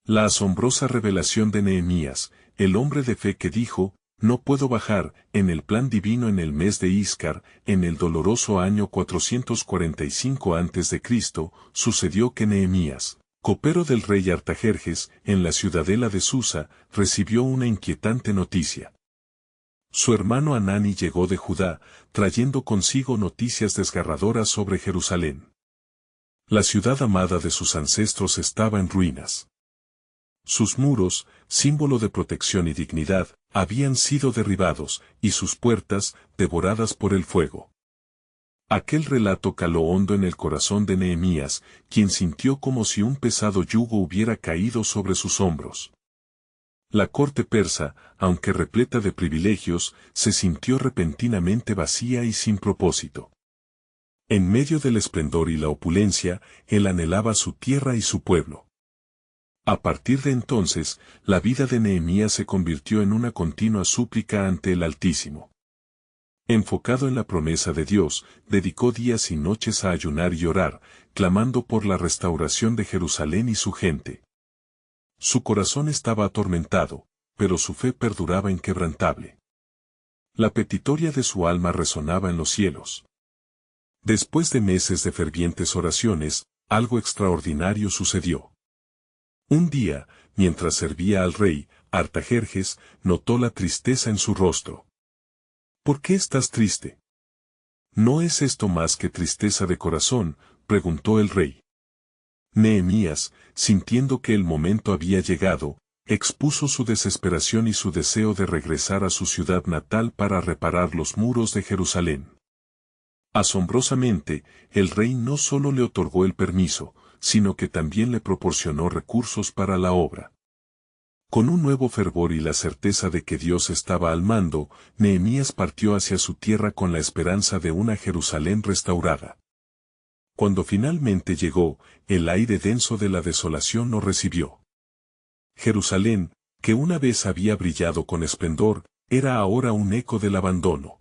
La asombrosa revelación de Nehemías, el hombre de fe que dijo, no puedo bajar, en el plan divino en el mes de Iscar, en el doloroso año 445 a.C., sucedió que Nehemías, copero del rey Artajerjes, en la ciudadela de Susa, recibió una inquietante noticia. Su hermano Anani llegó de Judá, trayendo consigo noticias desgarradoras sobre Jerusalén. La ciudad amada de sus ancestros estaba en ruinas. Sus muros, símbolo de protección y dignidad, habían sido derribados, y sus puertas, devoradas por el fuego. Aquel relato caló hondo en el corazón de Nehemías, quien sintió como si un pesado yugo hubiera caído sobre sus hombros. La corte persa, aunque repleta de privilegios, se sintió repentinamente vacía y sin propósito. En medio del esplendor y la opulencia, él anhelaba su tierra y su pueblo. A partir de entonces, la vida de Nehemías se convirtió en una continua súplica ante el Altísimo. Enfocado en la promesa de Dios, dedicó días y noches a ayunar y orar, clamando por la restauración de Jerusalén y su gente. Su corazón estaba atormentado, pero su fe perduraba inquebrantable. La petitoria de su alma resonaba en los cielos. Después de meses de fervientes oraciones, algo extraordinario sucedió. Un día, mientras servía al rey, Artajerjes notó la tristeza en su rostro. ¿Por qué estás triste? ¿No es esto más que tristeza de corazón?, preguntó el rey. Nehemías, sintiendo que el momento había llegado, expuso su desesperación y su deseo de regresar a su ciudad natal para reparar los muros de Jerusalén. Asombrosamente, el rey no solo le otorgó el permiso, sino que también le proporcionó recursos para la obra. Con un nuevo fervor y la certeza de que Dios estaba al mando, Nehemías partió hacia su tierra con la esperanza de una Jerusalén restaurada. Cuando finalmente llegó, el aire denso de la desolación lo recibió. Jerusalén, que una vez había brillado con esplendor, era ahora un eco del abandono.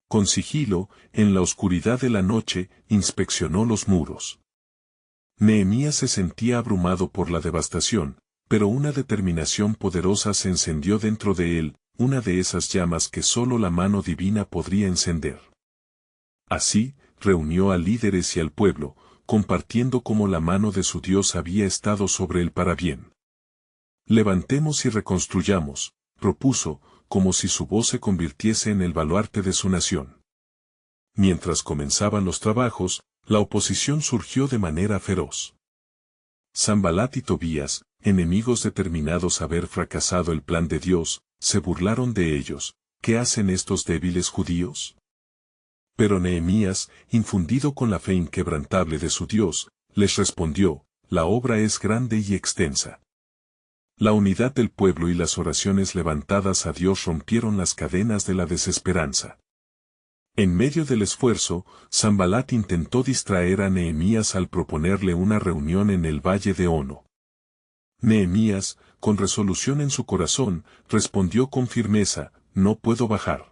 Con sigilo, en la oscuridad de la noche, inspeccionó los muros. Nehemías se sentía abrumado por la devastación, pero una determinación poderosa se encendió dentro de él, una de esas llamas que solo la mano divina podría encender. Así, reunió a líderes y al pueblo, compartiendo cómo la mano de su Dios había estado sobre él para bien. Levantemos y reconstruyamos, propuso, como si su voz se convirtiese en el baluarte de su nación. Mientras comenzaban los trabajos, la oposición surgió de manera feroz. Sanbalat y Tobías, enemigos determinados a ver fracasado el plan de Dios, se burlaron de ellos. ¿Qué hacen estos débiles judíos? Pero Nehemías, infundido con la fe inquebrantable de su Dios, les respondió, la obra es grande y extensa. La unidad del pueblo y las oraciones levantadas a Dios rompieron las cadenas de la desesperanza. En medio del esfuerzo, Sanbalat intentó distraer a Nehemías al proponerle una reunión en el valle de Ono. Nehemías, con resolución en su corazón, respondió con firmeza, no puedo bajar.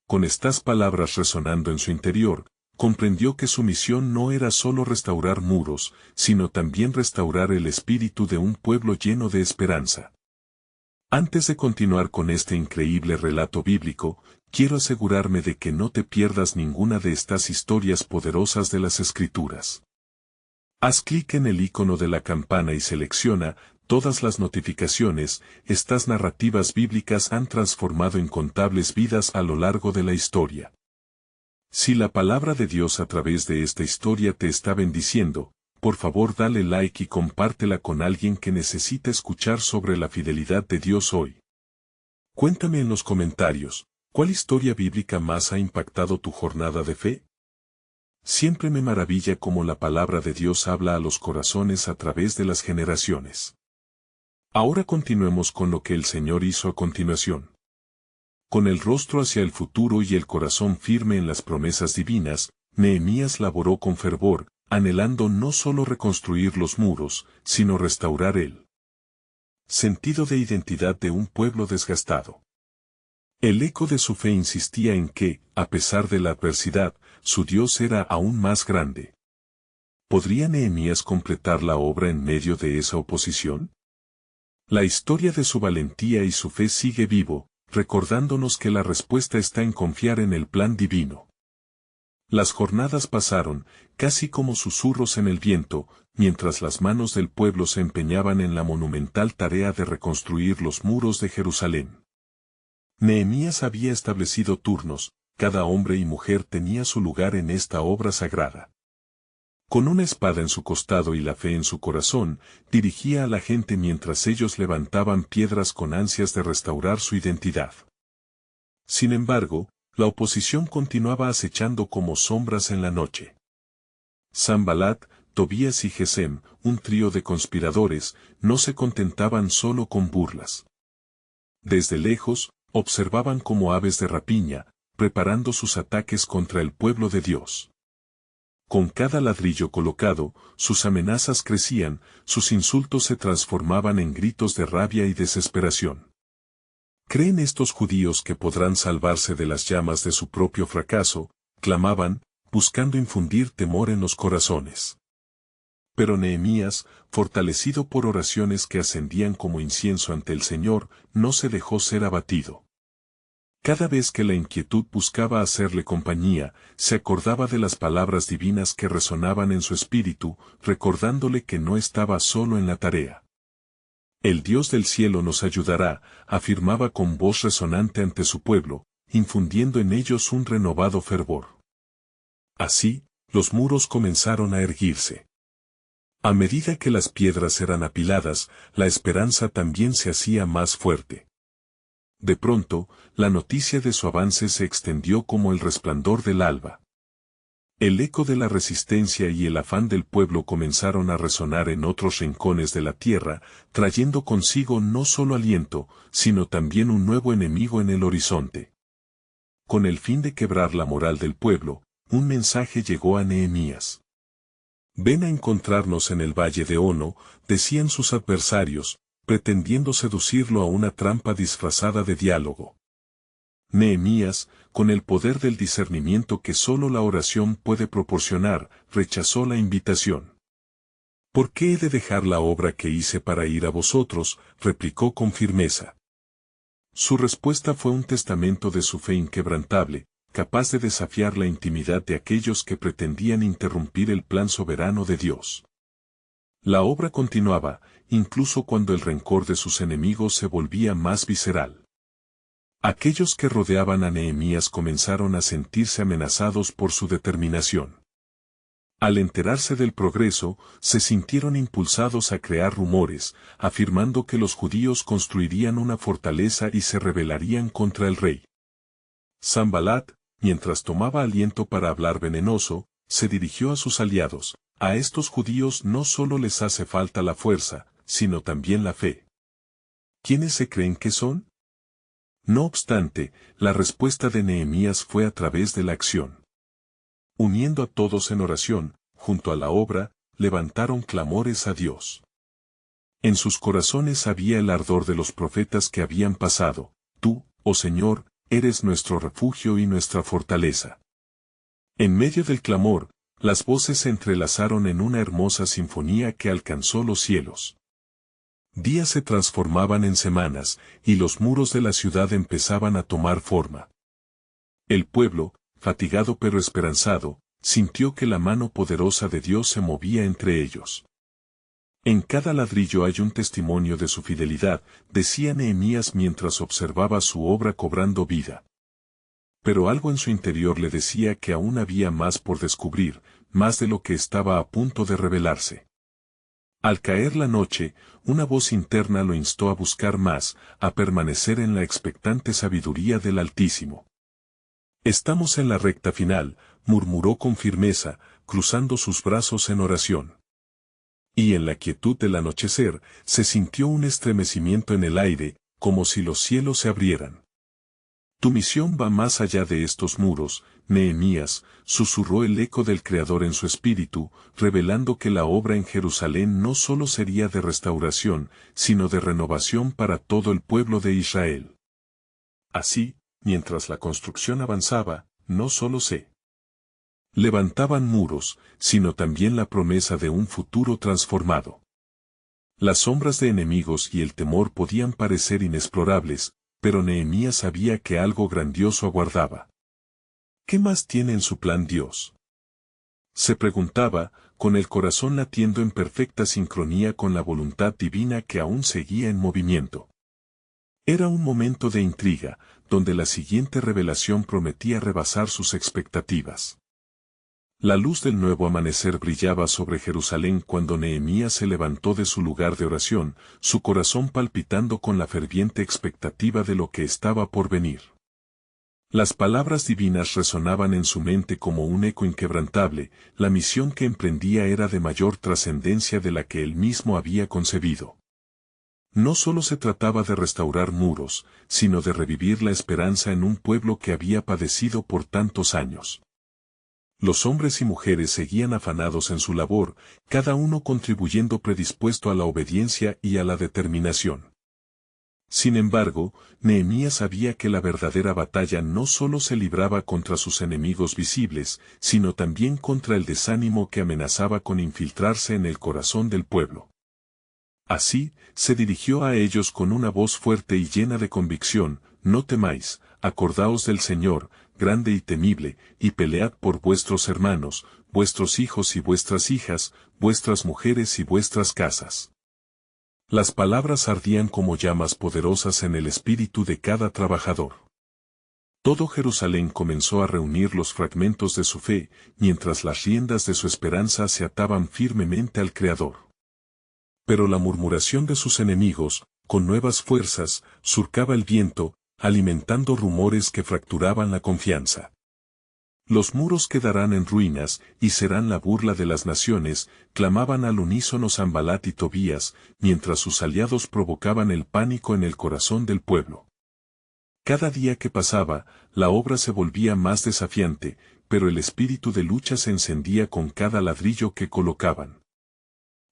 Con estas palabras resonando en su interior, comprendió que su misión no era solo restaurar muros, sino también restaurar el espíritu de un pueblo lleno de esperanza. Antes de continuar con este increíble relato bíblico, quiero asegurarme de que no te pierdas ninguna de estas historias poderosas de las Escrituras. Haz clic en el icono de la campana y selecciona todas las notificaciones. Estas narrativas bíblicas han transformado incontables vidas a lo largo de la historia. Si la palabra de Dios a través de esta historia te está bendiciendo, por favor dale like y compártela con alguien que necesita escuchar sobre la fidelidad de Dios hoy. Cuéntame en los comentarios, ¿cuál historia bíblica más ha impactado tu jornada de fe? Siempre me maravilla cómo la palabra de Dios habla a los corazones a través de las generaciones. Ahora continuemos con lo que el Señor hizo a continuación. Con el rostro hacia el futuro y el corazón firme en las promesas divinas, Nehemías laboró con fervor, anhelando no solo reconstruir los muros, sino restaurar el sentido de identidad de un pueblo desgastado. El eco de su fe insistía en que, a pesar de la adversidad, su Dios era aún más grande. ¿Podría Nehemías completar la obra en medio de esa oposición? La historia de su valentía y su fe sigue vivo, recordándonos que la respuesta está en confiar en el plan divino. Las jornadas pasaron, casi como susurros en el viento, mientras las manos del pueblo se empeñaban en la monumental tarea de reconstruir los muros de Jerusalén. Nehemías había establecido turnos, cada hombre y mujer tenía su lugar en esta obra sagrada. Con una espada en su costado y la fe en su corazón, dirigía a la gente mientras ellos levantaban piedras con ansias de restaurar su identidad. Sin embargo, la oposición continuaba acechando como sombras en la noche. Sanbalat, Tobías y Gesem, un trío de conspiradores, no se contentaban solo con burlas. Desde lejos, observaban como aves de rapiña, preparando sus ataques contra el pueblo de Dios. Con cada ladrillo colocado, sus amenazas crecían, sus insultos se transformaban en gritos de rabia y desesperación. ¿Creen estos judíos que podrán salvarse de las llamas de su propio fracaso? Clamaban, buscando infundir temor en los corazones. Pero Nehemías, fortalecido por oraciones que ascendían como incienso ante el Señor, no se dejó ser abatido. Cada vez que la inquietud buscaba hacerle compañía, se acordaba de las palabras divinas que resonaban en su espíritu, recordándole que no estaba solo en la tarea. El Dios del cielo nos ayudará, afirmaba con voz resonante ante su pueblo, infundiendo en ellos un renovado fervor. Así, los muros comenzaron a erguirse. A medida que las piedras eran apiladas, la esperanza también se hacía más fuerte. De pronto, la noticia de su avance se extendió como el resplandor del alba. El eco de la resistencia y el afán del pueblo comenzaron a resonar en otros rincones de la tierra, trayendo consigo no solo aliento, sino también un nuevo enemigo en el horizonte. Con el fin de quebrar la moral del pueblo, un mensaje llegó a Nehemías. «Ven a encontrarnos en el valle de Ono», decían sus adversarios, pretendiendo seducirlo a una trampa disfrazada de diálogo. Nehemías, con el poder del discernimiento que solo la oración puede proporcionar, rechazó la invitación. «¿Por qué he de dejar la obra que hice para ir a vosotros?», replicó con firmeza. Su respuesta fue un testamento de su fe inquebrantable, capaz de desafiar la intimidad de aquellos que pretendían interrumpir el plan soberano de Dios. La obra continuaba, incluso cuando el rencor de sus enemigos se volvía más visceral. Aquellos que rodeaban a Nehemías comenzaron a sentirse amenazados por su determinación. Al enterarse del progreso, se sintieron impulsados a crear rumores, afirmando que los judíos construirían una fortaleza y se rebelarían contra el rey. Sanbalat, mientras tomaba aliento para hablar venenoso, se dirigió a sus aliados: «A estos judíos no solo les hace falta la fuerza, sino también la fe. ¿Quiénes se creen que son?». No obstante, la respuesta de Nehemías fue a través de la acción. Uniendo a todos en oración, junto a la obra, levantaron clamores a Dios. En sus corazones había el ardor de los profetas que habían pasado: «Tú, oh Señor, eres nuestro refugio y nuestra fortaleza». En medio del clamor, las voces se entrelazaron en una hermosa sinfonía que alcanzó los cielos. Días se transformaban en semanas, y los muros de la ciudad empezaban a tomar forma. El pueblo, fatigado pero esperanzado, sintió que la mano poderosa de Dios se movía entre ellos. «En cada ladrillo hay un testimonio de su fidelidad», decía Nehemías mientras observaba su obra cobrando vida. Pero algo en su interior le decía que aún había más por descubrir, más de lo que estaba a punto de revelarse. Al caer la noche, una voz interna lo instó a buscar más, a permanecer en la expectante sabiduría del Altísimo. «Estamos en la recta final», murmuró con firmeza, cruzando sus brazos en oración. Y en la quietud del anochecer, se sintió un estremecimiento en el aire, como si los cielos se abrieran. «Tu misión va más allá de estos muros, Nehemías», susurró el eco del Creador en su espíritu, revelando que la obra en Jerusalén no solo sería de restauración, sino de renovación para todo el pueblo de Israel. Así, mientras la construcción avanzaba, no solo se levantaban muros, sino también la promesa de un futuro transformado. Las sombras de enemigos y el temor podían parecer inexplorables, pero Nehemías sabía que algo grandioso aguardaba. ¿Qué más tiene en su plan Dios? Se preguntaba, con el corazón latiendo en perfecta sincronía con la voluntad divina que aún seguía en movimiento. Era un momento de intriga, donde la siguiente revelación prometía rebasar sus expectativas. La luz del nuevo amanecer brillaba sobre Jerusalén cuando Nehemías se levantó de su lugar de oración, su corazón palpitando con la ferviente expectativa de lo que estaba por venir. Las palabras divinas resonaban en su mente como un eco inquebrantable, la misión que emprendía era de mayor trascendencia de la que él mismo había concebido. No solo se trataba de restaurar muros, sino de revivir la esperanza en un pueblo que había padecido por tantos años. Los hombres y mujeres seguían afanados en su labor, cada uno contribuyendo predispuesto a la obediencia y a la determinación. Sin embargo, Nehemías sabía que la verdadera batalla no solo se libraba contra sus enemigos visibles, sino también contra el desánimo que amenazaba con infiltrarse en el corazón del pueblo. Así, se dirigió a ellos con una voz fuerte y llena de convicción: no temáis, acordaos del Señor, grande y temible, y pelead por vuestros hermanos, vuestros hijos y vuestras hijas, vuestras mujeres y vuestras casas. Las palabras ardían como llamas poderosas en el espíritu de cada trabajador. Todo Jerusalén comenzó a reunir los fragmentos de su fe, mientras las riendas de su esperanza se ataban firmemente al Creador. Pero la murmuración de sus enemigos, con nuevas fuerzas, surcaba el viento, alimentando rumores que fracturaban la confianza. Los muros quedarán en ruinas, y serán la burla de las naciones, clamaban al unísono Sanbalat y Tobías, mientras sus aliados provocaban el pánico en el corazón del pueblo. Cada día que pasaba, la obra se volvía más desafiante, pero el espíritu de lucha se encendía con cada ladrillo que colocaban.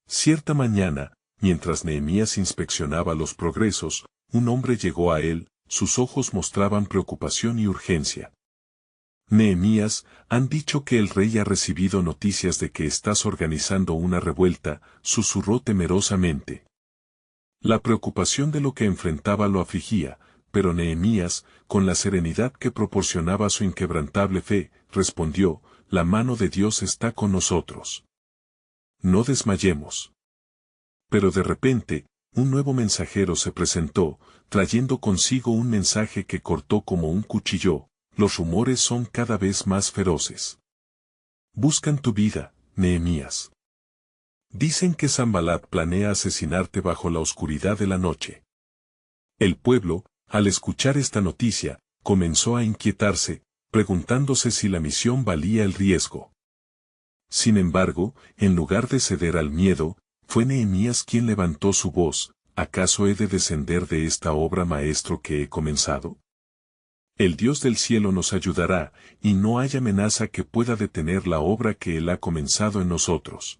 Cierta mañana, mientras Nehemías inspeccionaba los progresos, un hombre llegó a él, sus ojos mostraban preocupación y urgencia. Nehemías, han dicho que el rey ha recibido noticias de que estás organizando una revuelta, susurró temerosamente. La preocupación de lo que enfrentaba lo afligía, pero Nehemías, con la serenidad que proporcionaba su inquebrantable fe, respondió: la mano de Dios está con nosotros. No desmayemos. Pero de repente, un nuevo mensajero se presentó, trayendo consigo un mensaje que cortó como un cuchillo: los rumores son cada vez más feroces. Buscan tu vida, Nehemías. Dicen que Sanbalat planea asesinarte bajo la oscuridad de la noche. El pueblo, al escuchar esta noticia, comenzó a inquietarse, preguntándose si la misión valía el riesgo. Sin embargo, en lugar de ceder al miedo, fue Nehemías quien levantó su voz: ¿acaso he de descender de esta obra maestro que he comenzado? El Dios del cielo nos ayudará, y no hay amenaza que pueda detener la obra que Él ha comenzado en nosotros.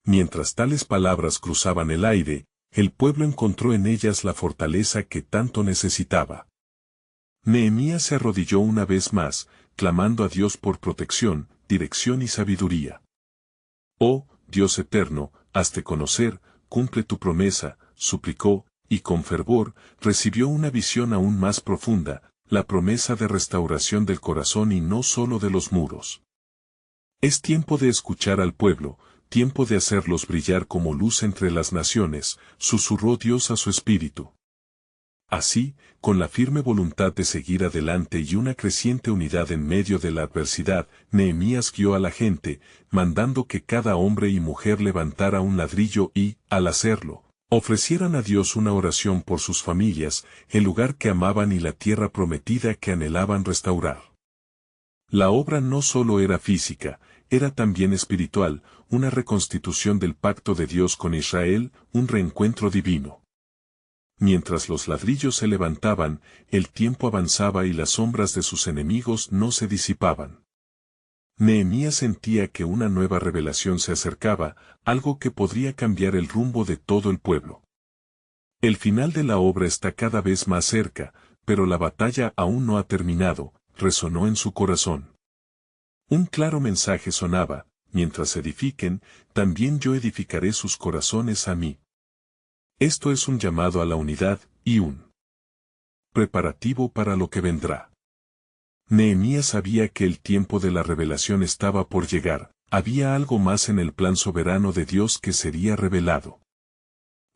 Mientras tales palabras cruzaban el aire, el pueblo encontró en ellas la fortaleza que tanto necesitaba. Nehemías se arrodilló una vez más, clamando a Dios por protección, dirección y sabiduría. Oh, Dios eterno, hazte conocer, cumple tu promesa, suplicó, y con fervor, recibió una visión aún más profunda, la promesa de restauración del corazón y no solo de los muros. Es tiempo de escuchar al pueblo, tiempo de hacerlos brillar como luz entre las naciones, susurró Dios a su espíritu. Así, con la firme voluntad de seguir adelante y una creciente unidad en medio de la adversidad, Nehemías guió a la gente, mandando que cada hombre y mujer levantara un ladrillo y, al hacerlo, ofrecieran a Dios una oración por sus familias, el lugar que amaban y la tierra prometida que anhelaban restaurar. La obra no solo era física, era también espiritual, una reconstitución del pacto de Dios con Israel, un reencuentro divino. Mientras los ladrillos se levantaban, el tiempo avanzaba y las sombras de sus enemigos no se disipaban. Nehemías sentía que una nueva revelación se acercaba, algo que podría cambiar el rumbo de todo el pueblo. El final de la obra está cada vez más cerca, pero la batalla aún no ha terminado, resonó en su corazón. Un claro mensaje sonaba: mientras edifiquen, también yo edificaré sus corazones a mí. Esto es un llamado a la unidad, y un preparativo para lo que vendrá. Nehemías sabía que el tiempo de la revelación estaba por llegar, había algo más en el plan soberano de Dios que sería revelado.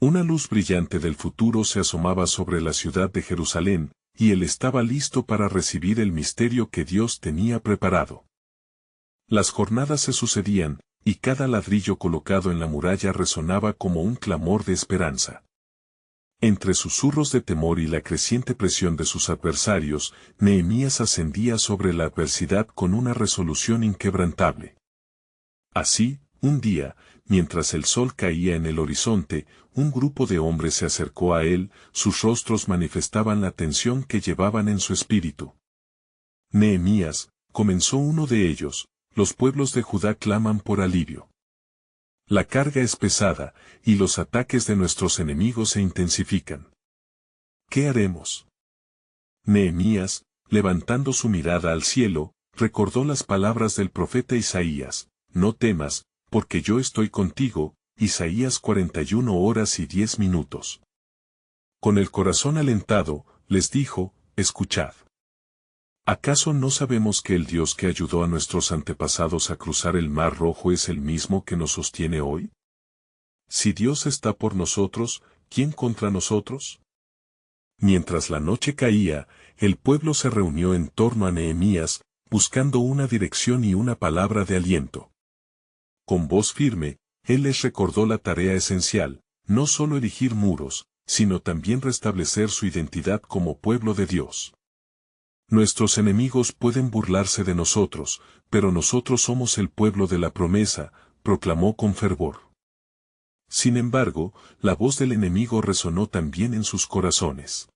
Una luz brillante del futuro se asomaba sobre la ciudad de Jerusalén, y él estaba listo para recibir el misterio que Dios tenía preparado. Las jornadas se sucedían, y cada ladrillo colocado en la muralla resonaba como un clamor de esperanza. Entre susurros de temor y la creciente presión de sus adversarios, Nehemías ascendía sobre la adversidad con una resolución inquebrantable. Así, un día, mientras el sol caía en el horizonte, un grupo de hombres se acercó a él, sus rostros manifestaban la tensión que llevaban en su espíritu. Nehemías, comenzó uno de ellos, los pueblos de Judá claman por alivio. La carga es pesada, y los ataques de nuestros enemigos se intensifican. ¿Qué haremos? Nehemías, levantando su mirada al cielo, recordó las palabras del profeta Isaías: no temas, porque yo estoy contigo. Isaías 41:10. Con el corazón alentado, les dijo: escuchad. ¿Acaso no sabemos que el Dios que ayudó a nuestros antepasados a cruzar el Mar Rojo es el mismo que nos sostiene hoy? Si Dios está por nosotros, ¿quién contra nosotros? Mientras la noche caía, el pueblo se reunió en torno a Nehemías, buscando una dirección y una palabra de aliento. Con voz firme, él les recordó la tarea esencial: no solo erigir muros, sino también restablecer su identidad como pueblo de Dios. Nuestros enemigos pueden burlarse de nosotros, pero nosotros somos el pueblo de la promesa, proclamó con fervor. Sin embargo, la voz del enemigo resonó también en sus corazones.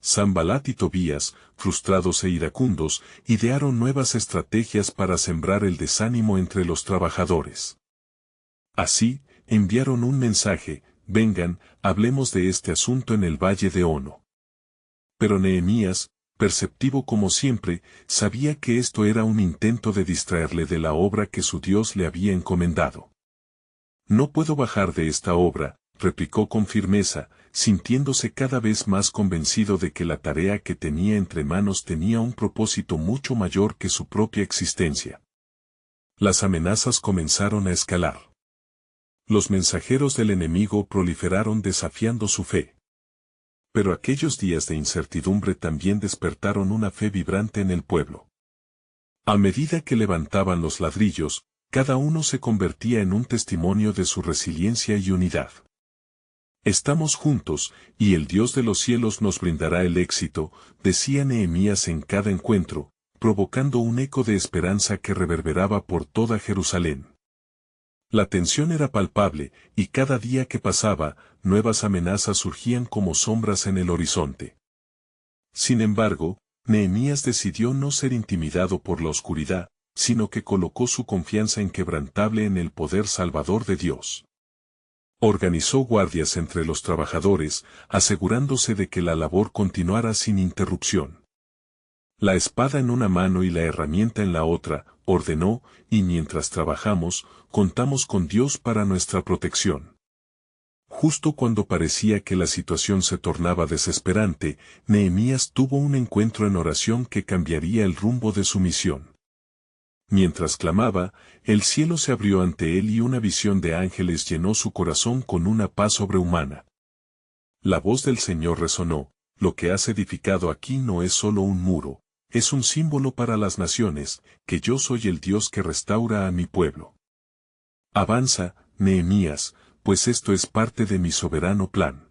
Sanbalat y Tobías, frustrados e iracundos, idearon nuevas estrategias para sembrar el desánimo entre los trabajadores. Así, enviaron un mensaje: vengan, hablemos de este asunto en el valle de Ono. Pero Nehemías, perceptivo como siempre, sabía que esto era un intento de distraerle de la obra que su Dios le había encomendado. No puedo bajar de esta obra, replicó con firmeza, sintiéndose cada vez más convencido de que la tarea que tenía entre manos tenía un propósito mucho mayor que su propia existencia. Las amenazas comenzaron a escalar. Los mensajeros del enemigo proliferaron desafiando su fe. Pero aquellos días de incertidumbre también despertaron una fe vibrante en el pueblo. A medida que levantaban los ladrillos, cada uno se convertía en un testimonio de su resiliencia y unidad. Estamos juntos, y el Dios de los cielos nos brindará el éxito, decía Nehemías en cada encuentro, provocando un eco de esperanza que reverberaba por toda Jerusalén. La tensión era palpable, y cada día que pasaba, nuevas amenazas surgían como sombras en el horizonte. Sin embargo, Nehemías decidió no ser intimidado por la oscuridad, sino que colocó su confianza inquebrantable en el poder salvador de Dios. Organizó guardias entre los trabajadores, asegurándose de que la labor continuara sin interrupción. La espada en una mano y la herramienta en la otra, ordenó: y mientras trabajamos, contamos con Dios para nuestra protección. Justo cuando parecía que la situación se tornaba desesperante, Nehemías tuvo un encuentro en oración que cambiaría el rumbo de su misión. Mientras clamaba, el cielo se abrió ante él y una visión de ángeles llenó su corazón con una paz sobrehumana. La voz del Señor resonó: lo que has edificado aquí no es solo un muro, es un símbolo para las naciones, que yo soy el Dios que restaura a mi pueblo. Avanza, Nehemías, pues esto es parte de mi soberano plan.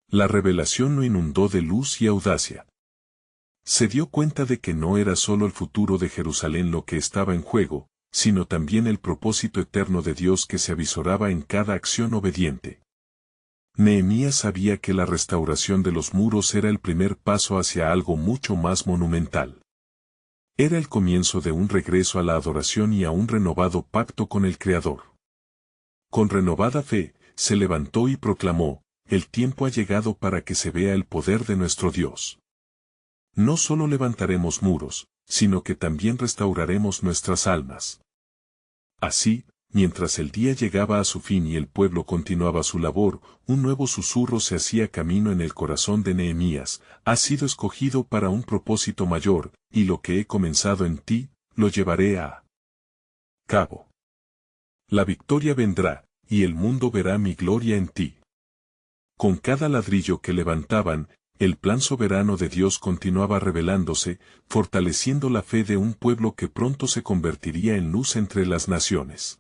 La revelación lo inundó de luz y audacia. Se dio cuenta de que no era solo el futuro de Jerusalén lo que estaba en juego, sino también el propósito eterno de Dios que se avisoraba en cada acción obediente. Nehemías sabía que la restauración de los muros era el primer paso hacia algo mucho más monumental. Era el comienzo de un regreso a la adoración y a un renovado pacto con el Creador. Con renovada fe, se levantó y proclamó: el tiempo ha llegado para que se vea el poder de nuestro Dios. No solo levantaremos muros, sino que también restauraremos nuestras almas. Así, mientras el día llegaba a su fin y el pueblo continuaba su labor, un nuevo susurro se hacía camino en el corazón de Nehemías: has sido escogido para un propósito mayor, y lo que he comenzado en ti, lo llevaré a cabo. La victoria vendrá, y el mundo verá mi gloria en ti. Con cada ladrillo que levantaban, el plan soberano de Dios continuaba revelándose, fortaleciendo la fe de un pueblo que pronto se convertiría en luz entre las naciones.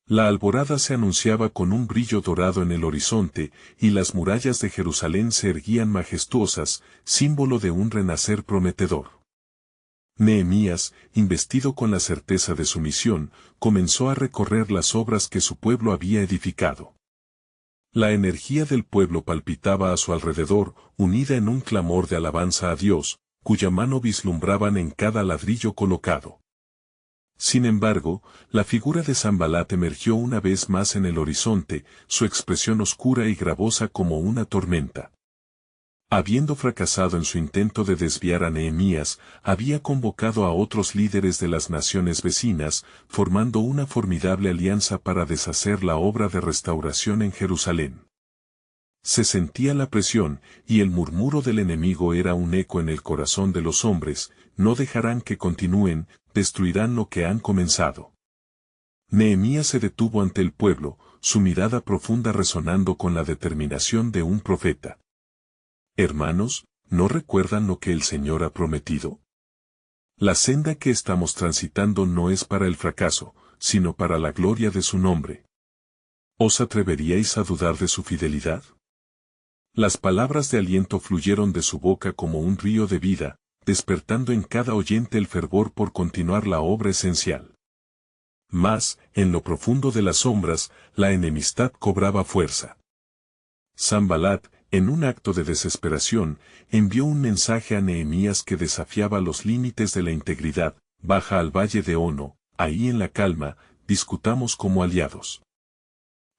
La alborada se anunciaba con un brillo dorado en el horizonte, y las murallas de Jerusalén se erguían majestuosas, símbolo de un renacer prometedor. Nehemías, investido con la certeza de su misión, comenzó a recorrer las obras que su pueblo había edificado. La energía del pueblo palpitaba a su alrededor, unida en un clamor de alabanza a Dios, cuya mano vislumbraban en cada ladrillo colocado. Sin embargo, la figura de Sanbalat emergió una vez más en el horizonte, su expresión oscura y gravosa como una tormenta. Habiendo fracasado en su intento de desviar a Nehemías, había convocado a otros líderes de las naciones vecinas, formando una formidable alianza para deshacer la obra de restauración en Jerusalén. Se sentía la presión, y el murmuro del enemigo era un eco en el corazón de los hombres: no dejarán que continúen, destruirán lo que han comenzado. Nehemías se detuvo ante el pueblo, su mirada profunda resonando con la determinación de un profeta. Hermanos, ¿no recuerdan lo que el Señor ha prometido? La senda que estamos transitando no es para el fracaso, sino para la gloria de su nombre. ¿Os atreveríais a dudar de su fidelidad? Las palabras de aliento fluyeron de su boca como un río de vida, despertando en cada oyente el fervor por continuar la obra esencial. Mas, en lo profundo de las sombras, la enemistad cobraba fuerza. Sanbalat, en un acto de desesperación, envió un mensaje a Nehemías que desafiaba los límites de la integridad: baja al valle de Ono, ahí en la calma, discutamos como aliados.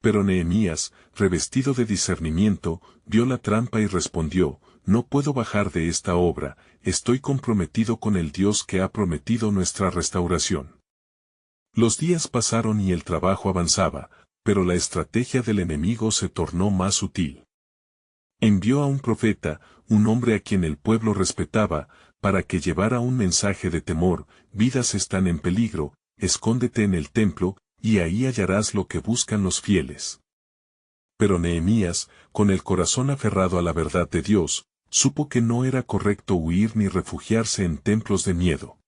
Pero Nehemías, revestido de discernimiento, vio la trampa y respondió: no puedo bajar de esta obra, estoy comprometido con el Dios que ha prometido nuestra restauración. Los días pasaron y el trabajo avanzaba, pero la estrategia del enemigo se tornó más sutil. Envió a un profeta, un hombre a quien el pueblo respetaba, para que llevara un mensaje de temor: vidas están en peligro, escóndete en el templo, y ahí hallarás lo que buscan los fieles. Pero Nehemías, con el corazón aferrado a la verdad de Dios, supo que no era correcto huir ni refugiarse en templos de miedo.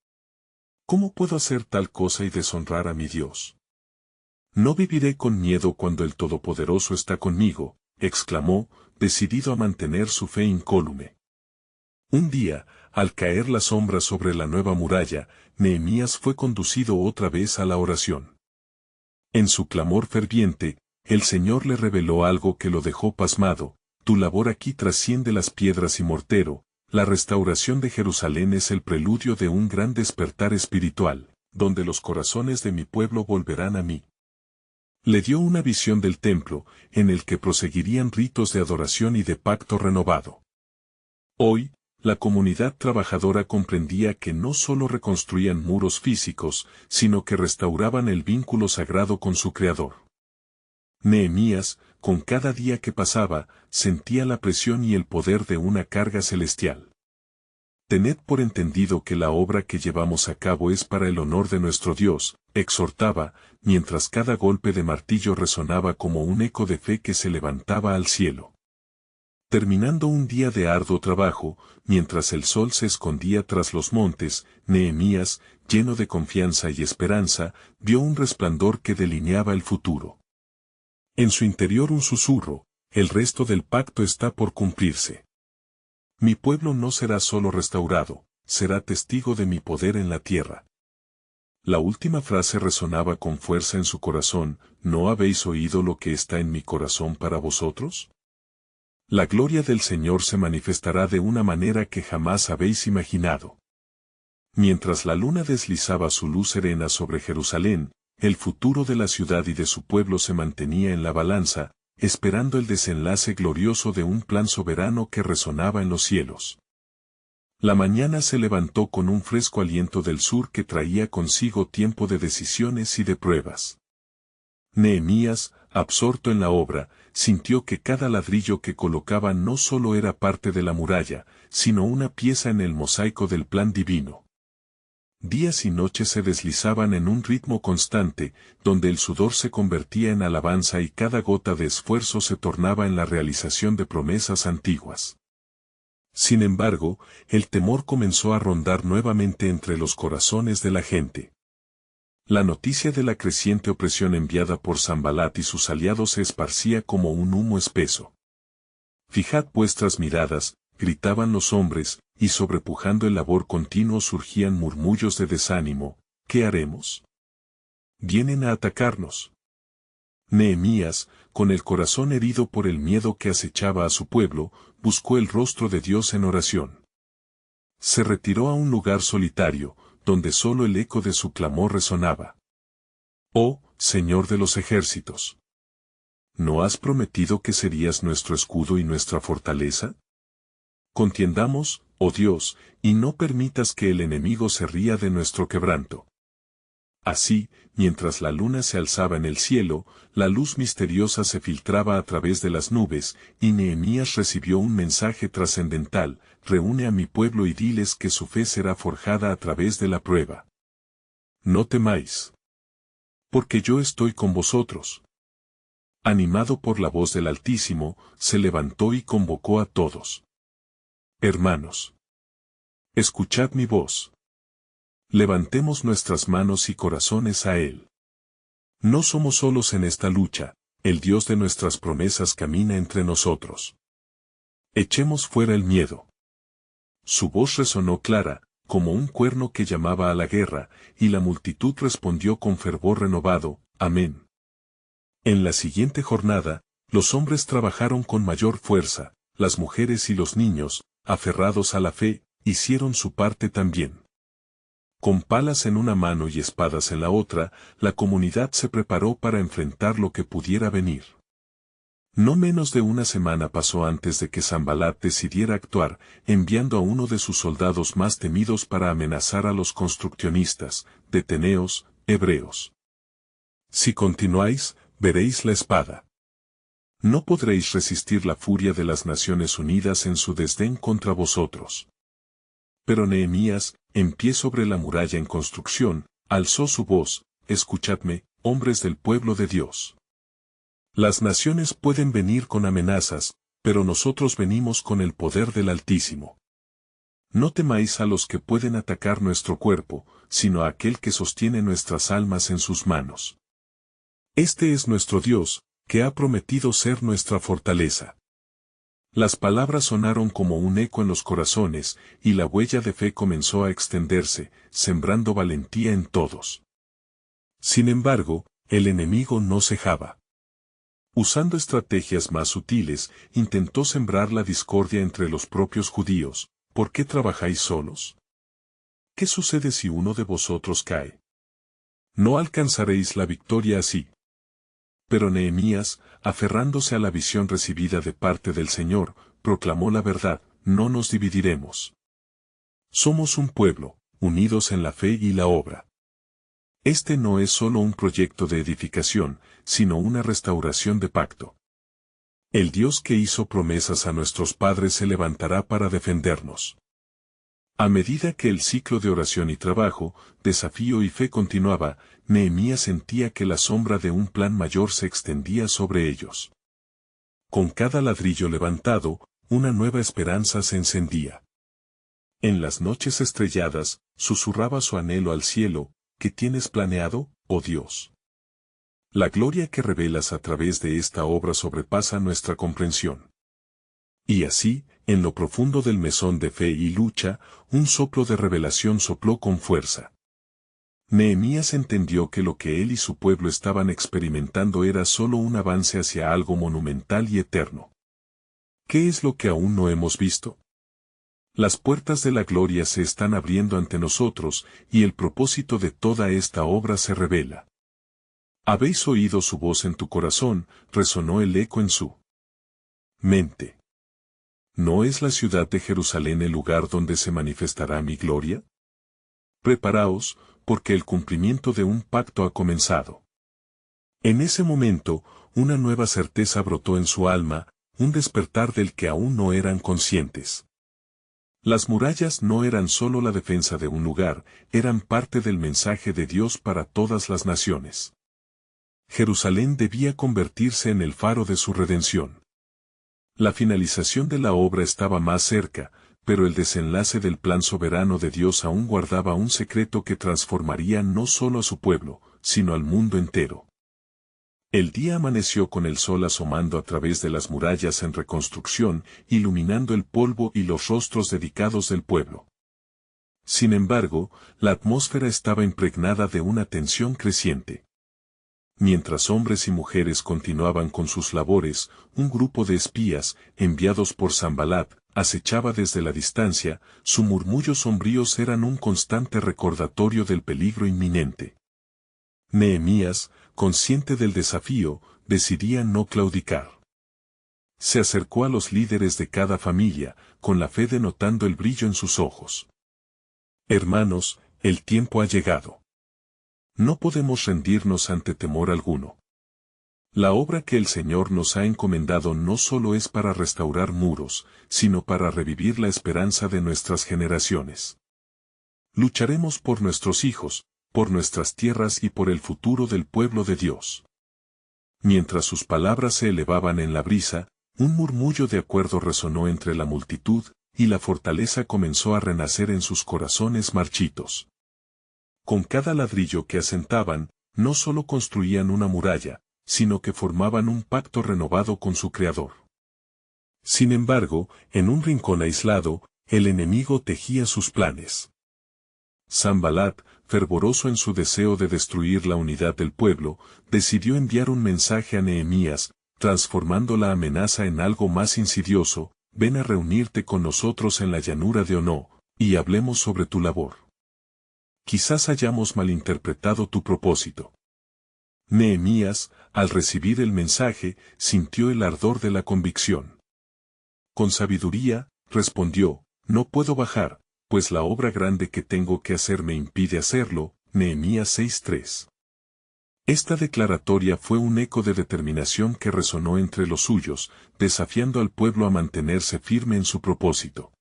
¿Cómo puedo hacer tal cosa y deshonrar a mi Dios? No viviré con miedo cuando el Todopoderoso está conmigo, exclamó, decidido a mantener su fe incólume. Un día, al caer la sombra sobre la nueva muralla, Nehemías fue conducido otra vez a la oración. En su clamor ferviente, el Señor le reveló algo que lo dejó pasmado: tu labor aquí trasciende las piedras y mortero, la restauración de Jerusalén es el preludio de un gran despertar espiritual, donde los corazones de mi pueblo volverán a mí. Le dio una visión del templo, en el que proseguirían ritos de adoración y de pacto renovado. Hoy, la comunidad trabajadora comprendía que no solo reconstruían muros físicos, sino que restauraban el vínculo sagrado con su Creador. Nehemías, con cada día que pasaba, sentía la presión y el poder de una carga celestial. Tened por entendido que la obra que llevamos a cabo es para el honor de nuestro Dios, exhortaba, mientras cada golpe de martillo resonaba como un eco de fe que se levantaba al cielo. Terminando un día de arduo trabajo, mientras el sol se escondía tras los montes, Nehemías, lleno de confianza y esperanza, vio un resplandor que delineaba el futuro. En su interior un susurro: el resto del pacto está por cumplirse. Mi pueblo no será solo restaurado, será testigo de mi poder en la tierra. La última frase resonaba con fuerza en su corazón: ¿no habéis oído lo que está en mi corazón para vosotros? La gloria del Señor se manifestará de una manera que jamás habéis imaginado. Mientras la luna deslizaba su luz serena sobre Jerusalén, el futuro de la ciudad y de su pueblo se mantenía en la balanza, esperando el desenlace glorioso de un plan soberano que resonaba en los cielos. La mañana se levantó con un fresco aliento del sur que traía consigo tiempo de decisiones y de pruebas. Nehemías, absorto en la obra, sintió que cada ladrillo que colocaba no solo era parte de la muralla, sino una pieza en el mosaico del plan divino. Días y noches se deslizaban en un ritmo constante, donde el sudor se convertía en alabanza y cada gota de esfuerzo se tornaba en la realización de promesas antiguas. Sin embargo, el temor comenzó a rondar nuevamente entre los corazones de la gente. La noticia de la creciente opresión enviada por Sanbalat y sus aliados se esparcía como un humo espeso. «Fijad vuestras miradas», gritaban los hombres, y sobrepujando el labor continuo surgían murmullos de desánimo. «¿Qué haremos? Vienen a atacarnos». Nehemías, con el corazón herido por el miedo que acechaba a su pueblo, buscó el rostro de Dios en oración. Se retiró a un lugar solitario, donde solo el eco de su clamor resonaba. «Oh, Señor de los ejércitos, ¿no has prometido que serías nuestro escudo y nuestra fortaleza? Contiendamos, oh Dios, y no permitas que el enemigo se ría de nuestro quebranto». Así, mientras la luna se alzaba en el cielo, la luz misteriosa se filtraba a través de las nubes, y Nehemías recibió un mensaje trascendental: «Reúne a mi pueblo y diles que su fe será forjada a través de la prueba. No temáis, porque yo estoy con vosotros». Animado por la voz del Altísimo, se levantó y convocó a todos. «Hermanos, escuchad mi voz. Levantemos nuestras manos y corazones a Él. No somos solos en esta lucha, el Dios de nuestras promesas camina entre nosotros. Echemos fuera el miedo». Su voz resonó clara, como un cuerno que llamaba a la guerra, y la multitud respondió con fervor renovado: «Amén». En la siguiente jornada, los hombres trabajaron con mayor fuerza, las mujeres y los niños, aferrados a la fe, hicieron su parte también. Con palas en una mano y espadas en la otra, la comunidad se preparó para enfrentar lo que pudiera venir. No menos de una semana pasó antes de que Sanbalat decidiera actuar, enviando a uno de sus soldados más temidos para amenazar a los construccionistas: «Deteneos, hebreos. Si continuáis, veréis la espada. No podréis resistir la furia de las Naciones Unidas en su desdén contra vosotros». Pero Nehemías, en pie sobre la muralla en construcción, alzó su voz: «Escuchadme, hombres del pueblo de Dios. Las naciones pueden venir con amenazas, pero nosotros venimos con el poder del Altísimo. No temáis a los que pueden atacar nuestro cuerpo, sino a aquel que sostiene nuestras almas en sus manos. Este es nuestro Dios, que ha prometido ser nuestra fortaleza». Las palabras sonaron como un eco en los corazones, y la huella de fe comenzó a extenderse, sembrando valentía en todos. Sin embargo, el enemigo no cejaba. Usando estrategias más sutiles, intentó sembrar la discordia entre los propios judíos. «¿Por qué trabajáis solos? ¿Qué sucede si uno de vosotros cae? No alcanzaréis la victoria así». Pero Nehemías, aferrándose a la visión recibida de parte del Señor, proclamó la verdad: «No nos dividiremos. Somos un pueblo, unidos en la fe y la obra». Este no es solo un proyecto de edificación, sino una restauración de pacto. El Dios que hizo promesas a nuestros padres se levantará para defendernos. A medida que el ciclo de oración y trabajo, desafío y fe continuaba, Nehemías sentía que la sombra de un plan mayor se extendía sobre ellos. Con cada ladrillo levantado, una nueva esperanza se encendía. En las noches estrelladas, susurraba su anhelo al cielo: «¿Qué tienes planeado, oh Dios? La gloria que revelas a través de esta obra sobrepasa nuestra comprensión». Y así, en lo profundo del mesón de fe y lucha, un soplo de revelación sopló con fuerza. Nehemías entendió que lo que él y su pueblo estaban experimentando era solo un avance hacia algo monumental y eterno. ¿Qué es lo que aún no hemos visto? Las puertas de la gloria se están abriendo ante nosotros, y el propósito de toda esta obra se revela. ¿Habéis oído su voz en tu corazón? Resonó el eco en su mente. ¿No es la ciudad de Jerusalén el lugar donde se manifestará mi gloria? Preparaos, porque el cumplimiento de un pacto ha comenzado. En ese momento, una nueva certeza brotó en su alma, un despertar del que aún no eran conscientes. Las murallas no eran solo la defensa de un lugar, eran parte del mensaje de Dios para todas las naciones. Jerusalén debía convertirse en el faro de su redención. La finalización de la obra estaba más cerca, pero el desenlace del plan soberano de Dios aún guardaba un secreto que transformaría no solo a su pueblo, sino al mundo entero. El día amaneció con el sol asomando a través de las murallas en reconstrucción, iluminando el polvo y los rostros dedicados del pueblo. Sin embargo, la atmósfera estaba impregnada de una tensión creciente. Mientras hombres y mujeres continuaban con sus labores, un grupo de espías, enviados por Sanbalat, acechaba desde la distancia, sus murmullos sombríos eran un constante recordatorio del peligro inminente. Nehemías, consciente del desafío, decidía no claudicar. Se acercó a los líderes de cada familia, con la fe denotando el brillo en sus ojos. Hermanos, el tiempo ha llegado. No podemos rendirnos ante temor alguno. La obra que el Señor nos ha encomendado no solo es para restaurar muros, sino para revivir la esperanza de nuestras generaciones. Lucharemos por nuestros hijos, por nuestras tierras y por el futuro del pueblo de Dios. Mientras sus palabras se elevaban en la brisa, un murmullo de acuerdo resonó entre la multitud, y la fortaleza comenzó a renacer en sus corazones marchitos. Con cada ladrillo que asentaban, no solo construían una muralla, sino que formaban un pacto renovado con su Creador. Sin embargo, en un rincón aislado, el enemigo tejía sus planes. Sanbalat, fervoroso en su deseo de destruir la unidad del pueblo, decidió enviar un mensaje a Nehemías, transformando la amenaza en algo más insidioso: ven a reunirte con nosotros en la llanura de Ono, y hablemos sobre tu labor. Quizás hayamos malinterpretado tu propósito. Nehemías, al recibir el mensaje, sintió el ardor de la convicción. Con sabiduría, respondió: no puedo bajar, pues la obra grande que tengo que hacer me impide hacerlo. Nehemías 6:3. Esta declaratoria fue un eco de determinación que resonó entre los suyos, desafiando al pueblo a mantenerse firme en su propósito.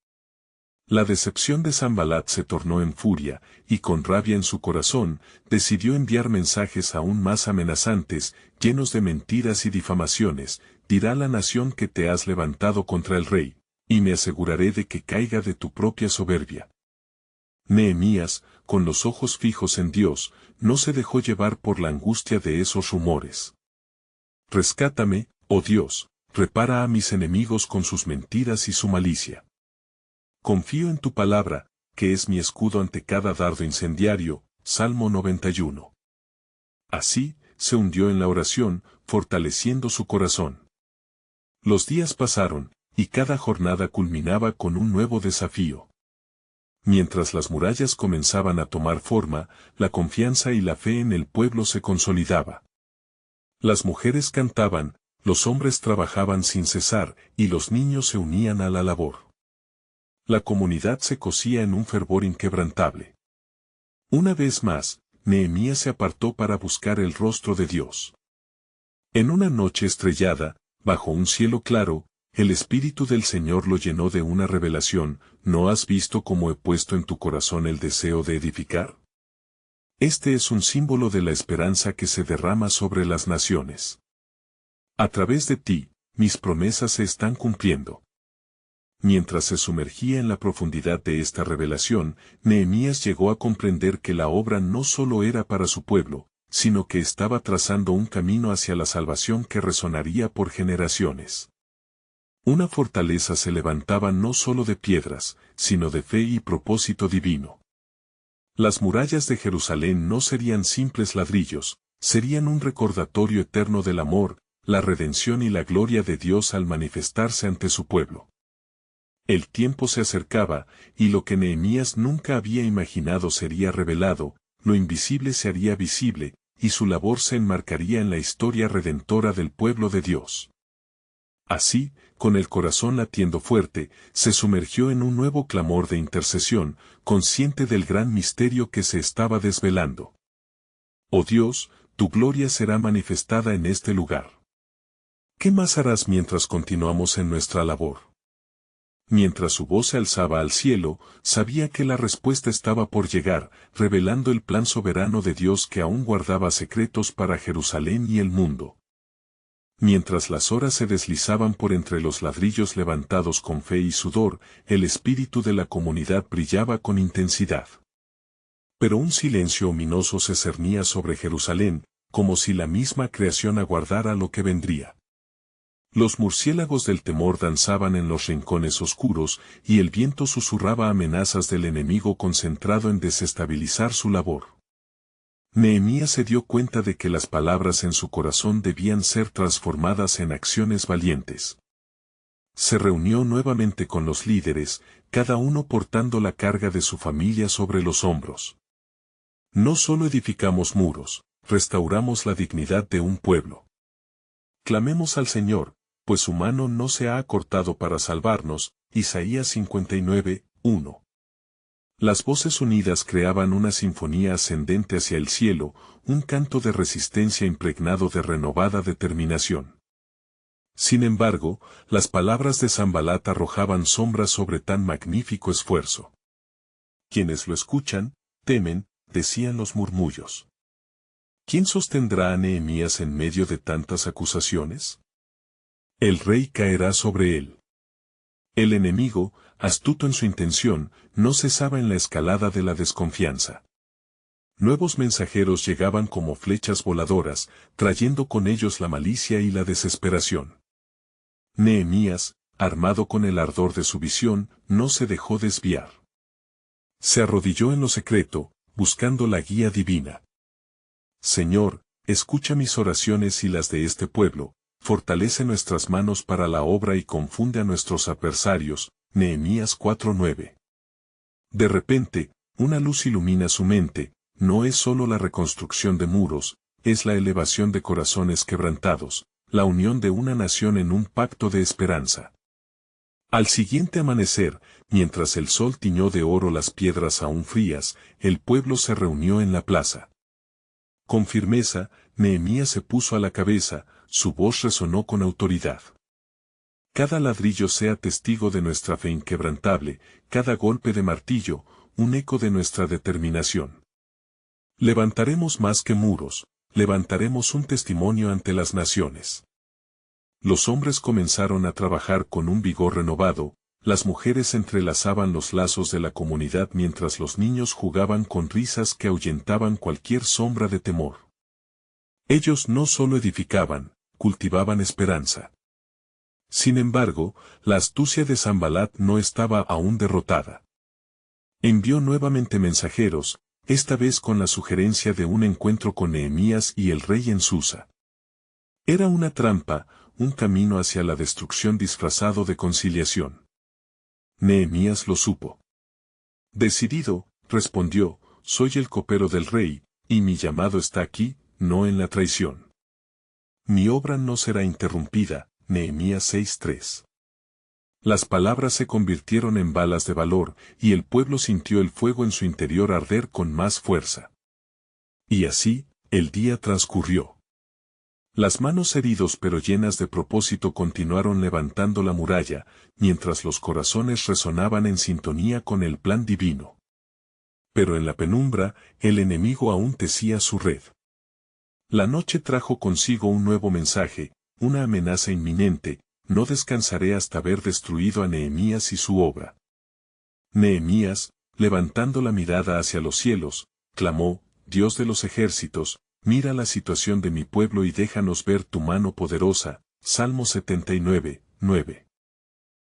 La decepción de Sanbalat se tornó en furia, y con rabia en su corazón, decidió enviar mensajes aún más amenazantes, llenos de mentiras y difamaciones: dirá la nación que te has levantado contra el rey, y me aseguraré de que caiga de tu propia soberbia. Nehemías, con los ojos fijos en Dios, no se dejó llevar por la angustia de esos rumores. Rescátame, oh Dios, repara a mis enemigos con sus mentiras y su malicia. Confío en tu palabra, que es mi escudo ante cada dardo incendiario. Salmo 91. Así, se hundió en la oración, fortaleciendo su corazón. Los días pasaron, y cada jornada culminaba con un nuevo desafío. Mientras las murallas comenzaban a tomar forma, la confianza y la fe en el pueblo se consolidaba. Las mujeres cantaban, los hombres trabajaban sin cesar, y los niños se unían a la labor. La comunidad se cosía en un fervor inquebrantable. Una vez más, Nehemías se apartó para buscar el rostro de Dios. En una noche estrellada, bajo un cielo claro, el Espíritu del Señor lo llenó de una revelación: ¿no has visto cómo he puesto en tu corazón el deseo de edificar? Este es un símbolo de la esperanza que se derrama sobre las naciones. A través de ti, mis promesas se están cumpliendo. Mientras se sumergía en la profundidad de esta revelación, Nehemías llegó a comprender que la obra no solo era para su pueblo, sino que estaba trazando un camino hacia la salvación que resonaría por generaciones. Una fortaleza se levantaba no solo de piedras, sino de fe y propósito divino. Las murallas de Jerusalén no serían simples ladrillos, serían un recordatorio eterno del amor, la redención y la gloria de Dios al manifestarse ante su pueblo. El tiempo se acercaba, y lo que Nehemías nunca había imaginado sería revelado: lo invisible se haría visible, y su labor se enmarcaría en la historia redentora del pueblo de Dios. Así, con el corazón latiendo fuerte, se sumergió en un nuevo clamor de intercesión, consciente del gran misterio que se estaba desvelando. Oh Dios, tu gloria será manifestada en este lugar. ¿Qué más harás mientras continuamos en nuestra labor? Mientras su voz se alzaba al cielo, sabía que la respuesta estaba por llegar, revelando el plan soberano de Dios que aún guardaba secretos para Jerusalén y el mundo. Mientras las horas se deslizaban por entre los ladrillos levantados con fe y sudor, el espíritu de la comunidad brillaba con intensidad. Pero un silencio ominoso se cernía sobre Jerusalén, como si la misma creación aguardara lo que vendría. Los murciélagos del temor danzaban en los rincones oscuros, y el viento susurraba amenazas del enemigo concentrado en desestabilizar su labor. Nehemías se dio cuenta de que las palabras en su corazón debían ser transformadas en acciones valientes. Se reunió nuevamente con los líderes, cada uno portando la carga de su familia sobre los hombros. No solo edificamos muros, restauramos la dignidad de un pueblo. Clamemos al Señor, pues su mano no se ha acortado para salvarnos. Isaías 59, 1. Las voces unidas creaban una sinfonía ascendente hacia el cielo, un canto de resistencia impregnado de renovada determinación. Sin embargo, las palabras de Sanbalat arrojaban sombras sobre tan magnífico esfuerzo. Quienes lo escuchan, temen, decían los murmullos. ¿Quién sostendrá a Nehemías en medio de tantas acusaciones? El rey caerá sobre él. El enemigo, astuto en su intención, no cesaba en la escalada de la desconfianza. Nuevos mensajeros llegaban como flechas voladoras, trayendo con ellos la malicia y la desesperación. Nehemías, armado con el ardor de su visión, no se dejó desviar. Se arrodilló en lo secreto, buscando la guía divina. Señor, escucha mis oraciones y las de este pueblo, fortalece nuestras manos para la obra y confunde a nuestros adversarios. Nehemías 4:9. De repente, una luz ilumina su mente, no es solo la reconstrucción de muros, es la elevación de corazones quebrantados, la unión de una nación en un pacto de esperanza. Al siguiente amanecer, mientras el sol tiñó de oro las piedras aún frías, el pueblo se reunió en la plaza. Con firmeza, Nehemías se puso a la cabeza, su voz resonó con autoridad. Cada ladrillo sea testigo de nuestra fe inquebrantable, cada golpe de martillo, un eco de nuestra determinación. Levantaremos más que muros, levantaremos un testimonio ante las naciones. Los hombres comenzaron a trabajar con un vigor renovado, las mujeres entrelazaban los lazos de la comunidad mientras los niños jugaban con risas que ahuyentaban cualquier sombra de temor. Ellos no solo edificaban, cultivaban esperanza. Sin embargo, la astucia de Sanbalat no estaba aún derrotada. Envió nuevamente mensajeros, esta vez con la sugerencia de un encuentro con Nehemías y el rey en Susa. Era una trampa, un camino hacia la destrucción disfrazado de conciliación. Nehemías lo supo. Decidido, respondió, soy el copero del rey, y mi llamado está aquí, no en la traición. Mi obra no será interrumpida. Nehemías 6:3. Las palabras se convirtieron en balas de valor, y el pueblo sintió el fuego en su interior arder con más fuerza. Y así, el día transcurrió. Las manos heridos pero llenas de propósito continuaron levantando la muralla, mientras los corazones resonaban en sintonía con el plan divino. Pero en la penumbra, el enemigo aún tecía su red. La noche trajo consigo un nuevo mensaje, una amenaza inminente, no descansaré hasta haber destruido a Nehemías y su obra. Nehemías, levantando la mirada hacia los cielos, clamó, Dios de los ejércitos, mira la situación de mi pueblo y déjanos ver tu mano poderosa. Salmo 79, 9.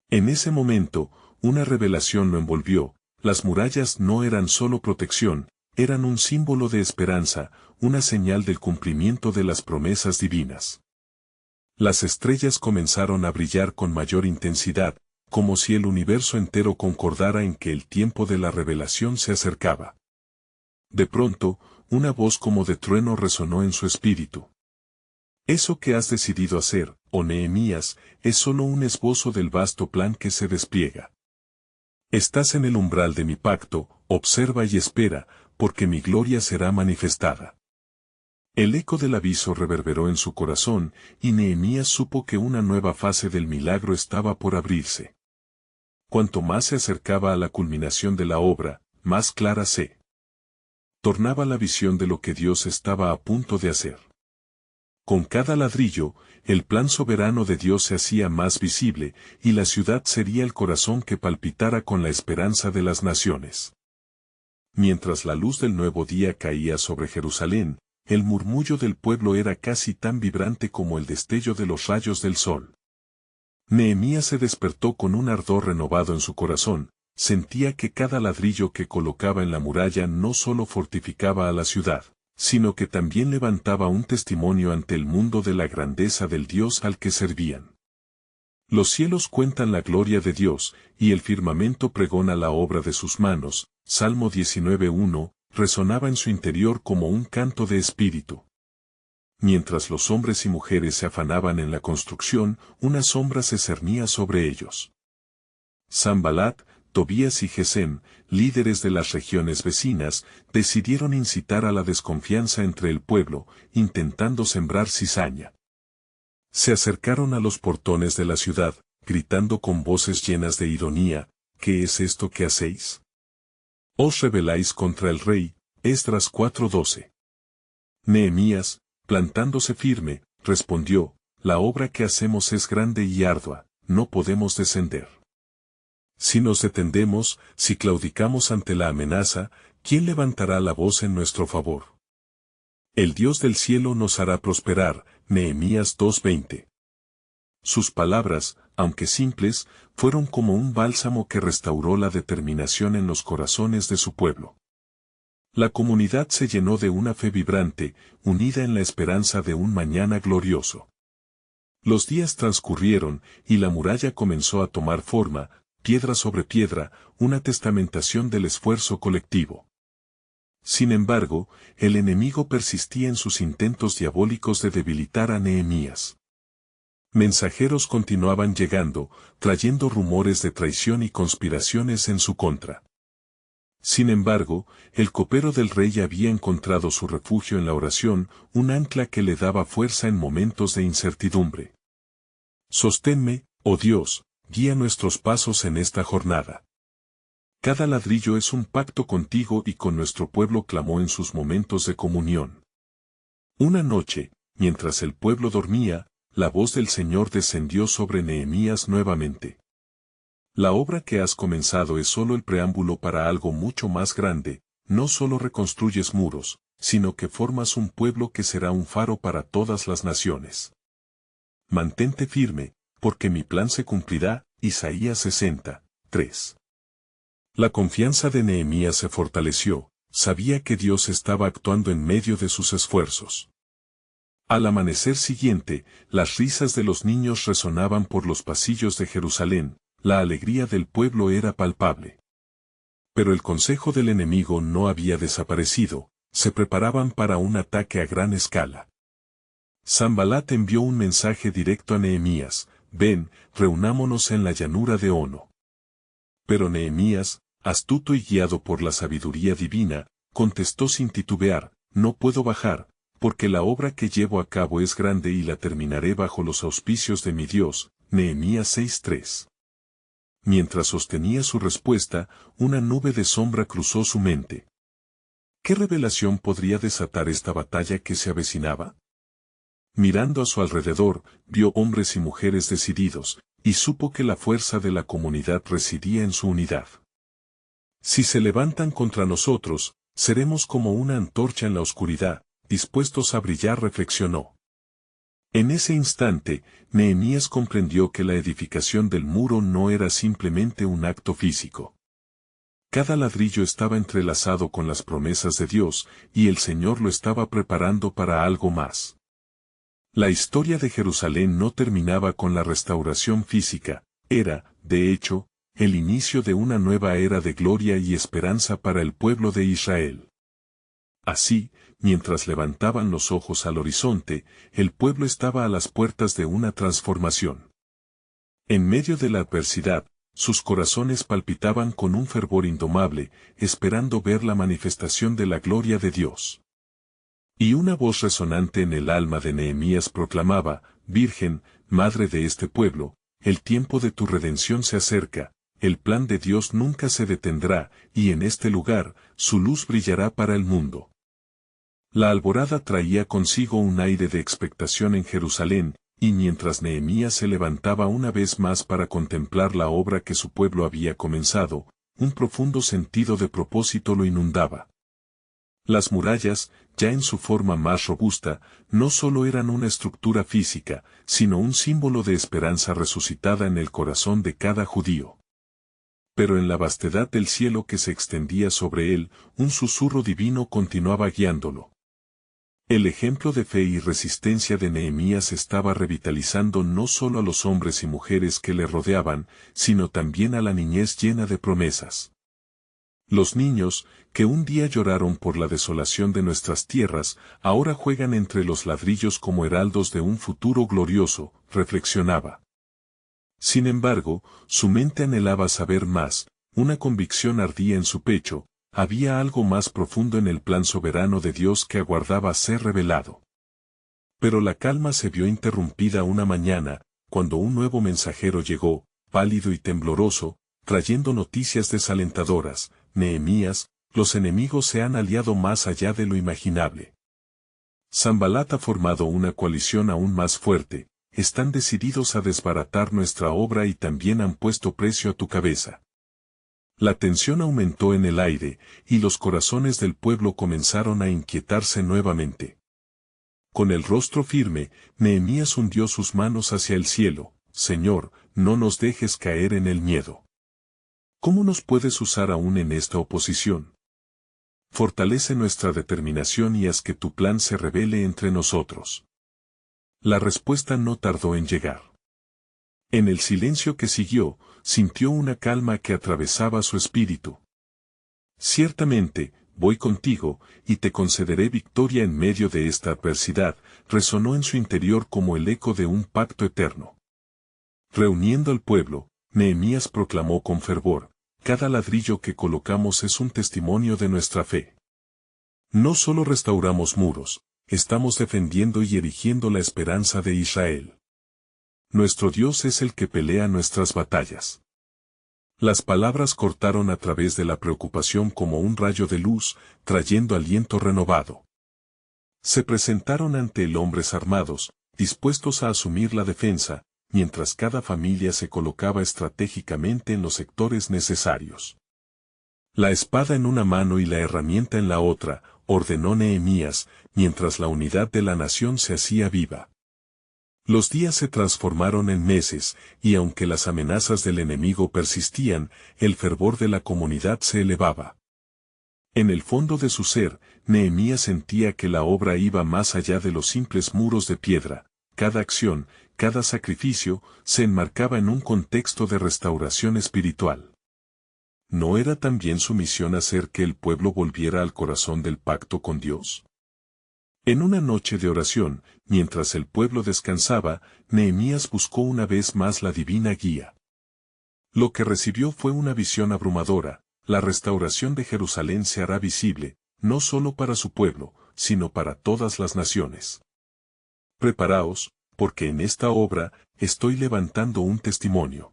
En ese momento, una revelación lo envolvió, las murallas no eran solo protección, eran un símbolo de esperanza, una señal del cumplimiento de las promesas divinas. Las estrellas comenzaron a brillar con mayor intensidad, como si el universo entero concordara en que el tiempo de la revelación se acercaba. De pronto, una voz como de trueno resonó en su espíritu. Eso que has decidido hacer, oh Nehemías, es solo un esbozo del vasto plan que se despliega. Estás en el umbral de mi pacto, observa y espera, porque mi gloria será manifestada. El eco del aviso reverberó en su corazón, y Nehemías supo que una nueva fase del milagro estaba por abrirse. Cuanto más se acercaba a la culminación de la obra, más clara se tornaba la visión de lo que Dios estaba a punto de hacer. Con cada ladrillo, el plan soberano de Dios se hacía más visible, y la ciudad sería el corazón que palpitara con la esperanza de las naciones. Mientras la luz del nuevo día caía sobre Jerusalén, el murmullo del pueblo era casi tan vibrante como el destello de los rayos del sol. Nehemías se despertó con un ardor renovado en su corazón, sentía que cada ladrillo que colocaba en la muralla no solo fortificaba a la ciudad, sino que también levantaba un testimonio ante el mundo de la grandeza del Dios al que servían. Los cielos cuentan la gloria de Dios, y el firmamento pregona la obra de sus manos. Salmo 19:1, resonaba en su interior como un canto de espíritu. Mientras los hombres y mujeres se afanaban en la construcción, una sombra se cernía sobre ellos. Sanbalat, Tobías y Gesem, líderes de las regiones vecinas, decidieron incitar a la desconfianza entre el pueblo, intentando sembrar cizaña. Se acercaron a los portones de la ciudad, gritando con voces llenas de ironía, ¿qué es esto que hacéis? Os rebeláis contra el rey. Esdras 4:12. Nehemías, plantándose firme, respondió, la obra que hacemos es grande y ardua, no podemos descender. Si nos detendemos, si claudicamos ante la amenaza, ¿quién levantará la voz en nuestro favor? El Dios del cielo nos hará prosperar. Nehemías 2:20. Sus palabras, aunque simples, fueron como un bálsamo que restauró la determinación en los corazones de su pueblo. La comunidad se llenó de una fe vibrante, unida en la esperanza de un mañana glorioso. Los días transcurrieron, y la muralla comenzó a tomar forma, piedra sobre piedra, una testamentación del esfuerzo colectivo. Sin embargo, el enemigo persistía en sus intentos diabólicos de debilitar a Nehemías. Mensajeros continuaban llegando, trayendo rumores de traición y conspiraciones en su contra. Sin embargo, el copero del rey había encontrado su refugio en la oración, un ancla que le daba fuerza en momentos de incertidumbre. Sosténme, oh Dios, guía nuestros pasos en esta jornada. Cada ladrillo es un pacto contigo y con nuestro pueblo, clamó en sus momentos de comunión. Una noche, mientras el pueblo dormía, la voz del Señor descendió sobre Nehemías nuevamente. La obra que has comenzado es solo el preámbulo para algo mucho más grande, no solo reconstruyes muros, sino que formas un pueblo que será un faro para todas las naciones. Mantente firme, porque mi plan se cumplirá. Isaías 60:3. La confianza de Nehemías se fortaleció, sabía que Dios estaba actuando en medio de sus esfuerzos. Al amanecer siguiente, las risas de los niños resonaban por los pasillos de Jerusalén, la alegría del pueblo era palpable. Pero el consejo del enemigo no había desaparecido, se preparaban para un ataque a gran escala. Sanbalat envió un mensaje directo a Nehemías, ven, reunámonos en la llanura de Ono. Pero Nehemías, astuto y guiado por la sabiduría divina, contestó sin titubear, no puedo bajar, porque la obra que llevo a cabo es grande y la terminaré bajo los auspicios de mi Dios. Nehemías 6:3. Mientras sostenía su respuesta, una nube de sombra cruzó su mente. ¿Qué revelación podría desatar esta batalla que se avecinaba? Mirando a su alrededor, vio hombres y mujeres decididos, y supo que la fuerza de la comunidad residía en su unidad. Si se levantan contra nosotros, seremos como una antorcha en la oscuridad, dispuestos a brillar, reflexionó. En ese instante, Nehemías comprendió que la edificación del muro no era simplemente un acto físico. Cada ladrillo estaba entrelazado con las promesas de Dios, y el Señor lo estaba preparando para algo más. La historia de Jerusalén no terminaba con la restauración física, era, de hecho, el inicio de una nueva era de gloria y esperanza para el pueblo de Israel. Así, mientras levantaban los ojos al horizonte, el pueblo estaba a las puertas de una transformación. En medio de la adversidad, sus corazones palpitaban con un fervor indomable, esperando ver la manifestación de la gloria de Dios. Y una voz resonante en el alma de Nehemías proclamaba: Virgen, Madre de este pueblo, el tiempo de tu redención se acerca, el plan de Dios nunca se detendrá, y en este lugar, su luz brillará para el mundo. La alborada traía consigo un aire de expectación en Jerusalén, y mientras Nehemías se levantaba una vez más para contemplar la obra que su pueblo había comenzado, un profundo sentido de propósito lo inundaba. Las murallas, ya en su forma más robusta, no solo eran una estructura física, sino un símbolo de esperanza resucitada en el corazón de cada judío. Pero en la vastedad del cielo que se extendía sobre él, un susurro divino continuaba guiándolo. El ejemplo de fe y resistencia de Nehemías estaba revitalizando no solo a los hombres y mujeres que le rodeaban, sino también a la niñez llena de promesas. Los niños, que un día lloraron por la desolación de nuestras tierras, ahora juegan entre los ladrillos como heraldos de un futuro glorioso, reflexionaba. Sin embargo, su mente anhelaba saber más, una convicción ardía en su pecho. Había algo más profundo en el plan soberano de Dios que aguardaba ser revelado. Pero la calma se vio interrumpida una mañana, cuando un nuevo mensajero llegó, pálido y tembloroso, trayendo noticias desalentadoras: Nehemías, los enemigos se han aliado más allá de lo imaginable. Sanbalat ha formado una coalición aún más fuerte, están decididos a desbaratar nuestra obra y también han puesto precio a tu cabeza. La tensión aumentó en el aire, y los corazones del pueblo comenzaron a inquietarse nuevamente. Con el rostro firme, Nehemías hundió sus manos hacia el cielo: Señor, no nos dejes caer en el miedo. ¿Cómo nos puedes usar aún en esta oposición? Fortalece nuestra determinación y haz que tu plan se revele entre nosotros. La respuesta no tardó en llegar. En el silencio que siguió, sintió una calma que atravesaba su espíritu. Ciertamente, voy contigo, y te concederé victoria en medio de esta adversidad, resonó en su interior como el eco de un pacto eterno. Reuniendo al pueblo, Nehemías proclamó con fervor: cada ladrillo que colocamos es un testimonio de nuestra fe. No solo restauramos muros, estamos defendiendo y erigiendo la esperanza de Israel. Nuestro Dios es el que pelea nuestras batallas. Las palabras cortaron a través de la preocupación como un rayo de luz, trayendo aliento renovado. Se presentaron ante él hombres armados, dispuestos a asumir la defensa, mientras cada familia se colocaba estratégicamente en los sectores necesarios. La espada en una mano y la herramienta en la otra, ordenó Nehemías, mientras la unidad de la nación se hacía viva. Los días se transformaron en meses, y aunque las amenazas del enemigo persistían, el fervor de la comunidad se elevaba. En el fondo de su ser, Nehemías sentía que la obra iba más allá de los simples muros de piedra. Cada acción, cada sacrificio, se enmarcaba en un contexto de restauración espiritual. ¿No era también su misión hacer que el pueblo volviera al corazón del pacto con Dios? En una noche de oración, mientras el pueblo descansaba, Nehemías buscó una vez más la divina guía. Lo que recibió fue una visión abrumadora: la restauración de Jerusalén se hará visible, no solo para su pueblo, sino para todas las naciones. Preparaos, porque en esta obra, estoy levantando un testimonio.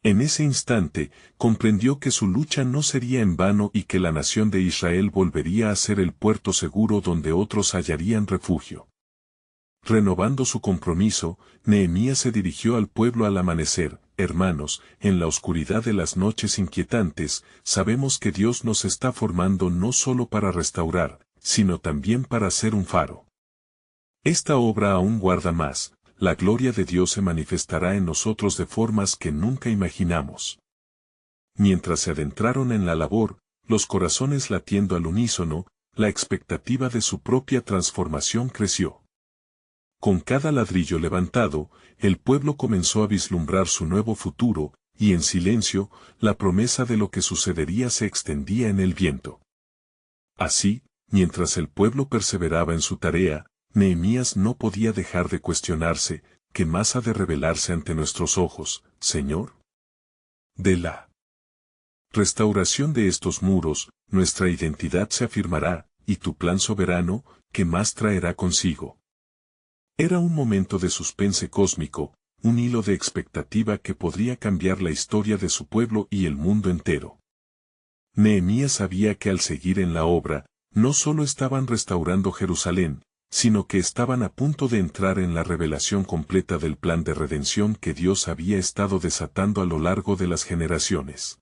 En ese instante, comprendió que su lucha no sería en vano y que la nación de Israel volvería a ser el puerto seguro donde otros hallarían refugio. Renovando su compromiso, Nehemías se dirigió al pueblo al amanecer: hermanos, en la oscuridad de las noches inquietantes, sabemos que Dios nos está formando no solo para restaurar, sino también para ser un faro. Esta obra aún guarda más. La gloria de Dios se manifestará en nosotros de formas que nunca imaginamos. Mientras se adentraron en la labor, los corazones latiendo al unísono, la expectativa de su propia transformación creció. Con cada ladrillo levantado, el pueblo comenzó a vislumbrar su nuevo futuro, y en silencio, la promesa de lo que sucedería se extendía en el viento. Así, mientras el pueblo perseveraba en su tarea, Nehemías no podía dejar de cuestionarse, ¿qué más ha de revelarse ante nuestros ojos, Señor? De la restauración de estos muros, nuestra identidad se afirmará, y tu plan soberano, ¿qué más traerá consigo? Era un momento de suspense cósmico, un hilo de expectativa que podría cambiar la historia de su pueblo y el mundo entero. Nehemías sabía que al seguir en la obra, no solo estaban restaurando Jerusalén, sino que estaban a punto de entrar en la revelación completa del plan de redención que Dios había estado desatando a lo largo de las generaciones.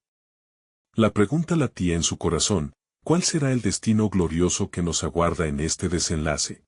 La pregunta latía en su corazón, ¿cuál será el destino glorioso que nos aguarda en este desenlace?